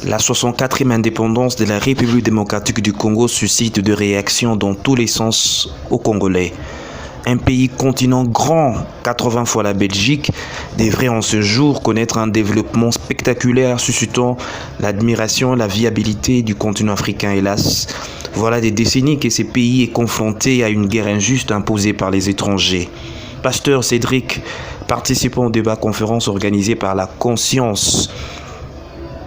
La 64e indépendance de la République démocratique du Congo suscite des réactions dans tous les sens aux Congolais. Un pays continent grand, 80 fois la Belgique, devrait en ce jour connaître un développement spectaculaire suscitant l'admiration et la viabilité du continent africain. Hélas, voilà des décennies que ce pays est confronté à une guerre injuste imposée par les étrangers. Pasteur Cédric, participant au débat conférence organisé par la Conscience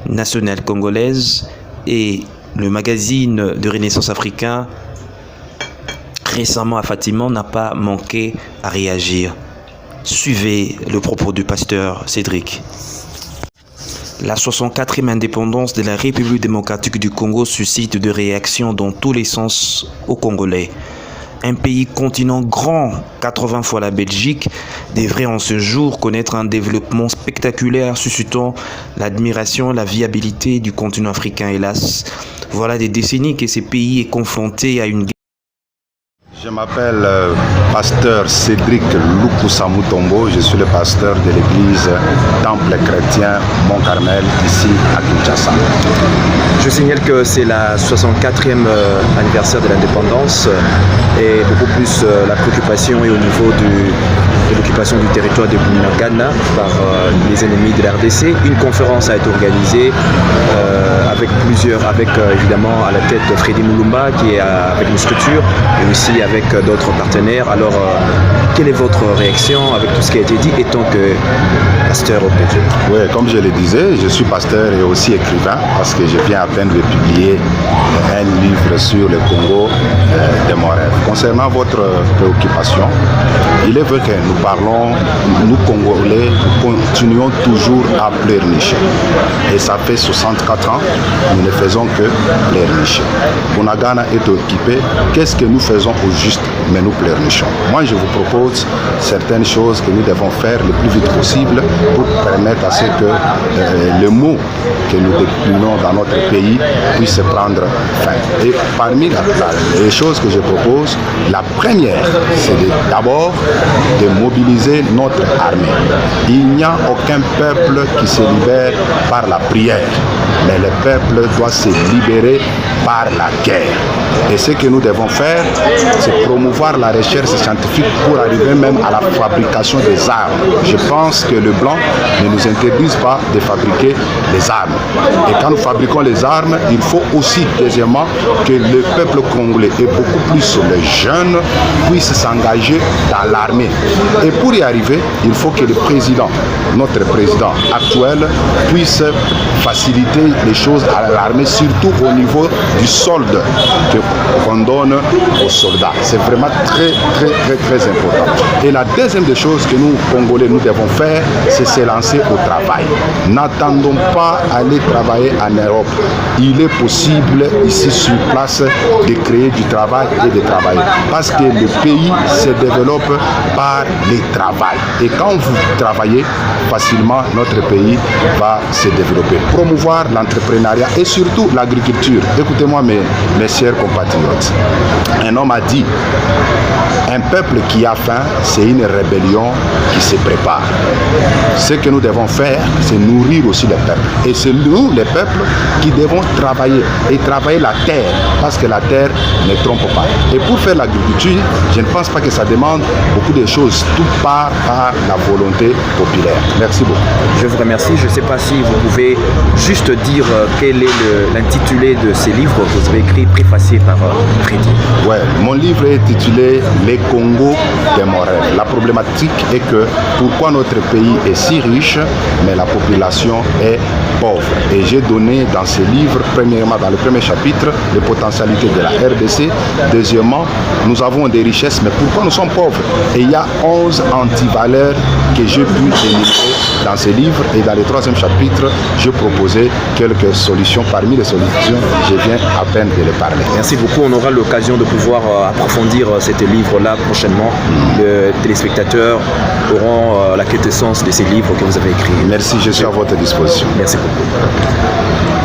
nationale congolaise et le magazine de Renaissance africain, récemment à Fatima, n'a pas manqué à réagir. Suivez le propos du pasteur Cédric. La 64e indépendance de la République démocratique du Congo suscite des réactions dans tous les sens aux Congolais. Un pays continent grand, 80 fois la Belgique, devrait en ce jour connaître un développement spectaculaire suscitant l'admiration et la viabilité du continent africain. Hélas, voilà des décennies que ce pays est confronté à une guerre. Je m'appelle pasteur Cédric Lukusa Mutombo, je suis le pasteur de l'église Temple chrétien Mont-Carmel ici à Kinshasa. Je signale que c'est la 64e anniversaire de l'indépendance et beaucoup plus la préoccupation est au niveau de l'occupation du territoire de Bunagana par les ennemis de la RDC. Une conférence a été organisée avec évidemment à la tête Freddy Mulumba qui est avec une structure et aussi avec d'autres partenaires. Alors, quelle est votre réaction avec tout ce qui a été dit étant que pasteur au PG? Oui, comme je le disais, je suis pasteur et aussi écrivain parce que je viens à peine de publier un livre sur le Congo de mon rêve. Concernant votre préoccupation, il est vrai que nous parlons, nous Congolais, nous continuons toujours à pleurnicher. Et ça fait 64 ans, nous ne faisons que pleurnicher. Bunagana est occupé, qu'est-ce que nous faisons au juste? Mais nous pleurnichons. Moi, je vous propose certaines choses que nous devons faire le plus vite possible pour permettre à ce que le mot que nous déclinons dans notre pays puisse prendre fin. Et parmi les choses que je propose, la première, c'est d'abord de mobiliser notre armée. Il n'y a aucun peuple qui se libère par la prière, mais le peuple doit se libérer par la guerre. Et ce que nous devons faire, c'est promouvoir la recherche scientifique pour arriver même à la fabrication des armes. Je pense que le blanc ne nous interdise pas de fabriquer des armes. Et quand nous fabriquons les armes, il faut aussi, deuxièmement, que le peuple congolais et beaucoup plus les jeunes puissent s'engager dans l'armée. Et pour y arriver, il faut que le président, notre président actuel, puisse faciliter les choses à l'armée, surtout au niveau du solde qu'on donne aux soldats. C'est vraiment très important. Et la deuxième des choses que nous, Congolais, nous devons faire, c'est se lancer au travail. N'attendons pas aller travailler en Europe. Il est possible, ici sur place, de créer du travail et de travailler. Parce que le pays se développe par le travail. Et quand vous travaillez, facilement, notre pays va se développer. Promouvoir l'entrepreneuriat et surtout l'agriculture. Écoutez-moi, mes chers compatriotes. Un homme a dit, un peuple qui a faim, c'est une rébellion qui se prépare. Ce que nous devons faire, c'est nourrir aussi les peuples. Et c'est nous, les peuples, qui devons travailler. Et travailler la terre, parce que la terre ne trompe pas. Et pour faire l'agriculture, je ne pense pas que ça demande beaucoup de choses. Tout part par la volonté populaire. Merci beaucoup. Je vous remercie. Je ne sais pas si vous pouvez juste dire quel est l'intitulé de ces livres que vous avez écrits, préfacés par Freddy. Ouais, mon livre est intitulé Les Congo de mon rêve. La problématique est que pourquoi notre pays est si riche, mais la population est pauvre. Et j'ai donné dans ce livre, premièrement, dans le premier chapitre, les potentialités de la RDC. Deuxièmement, nous avons des richesses, mais pourquoi nous sommes pauvres? Et il y a 11 antivaleurs que j'ai pu énumérer dans ce livre. Et dans le troisième chapitre, j'ai proposé quelques solutions. Parmi les solutions, je viens à peine de les parler. Merci beaucoup. On aura l'occasion de pouvoir approfondir cet livre-là prochainement. Les téléspectateurs auront la quintessence de ces livres que vous avez écrits. Merci, je suis à votre disposition. Merci beaucoup.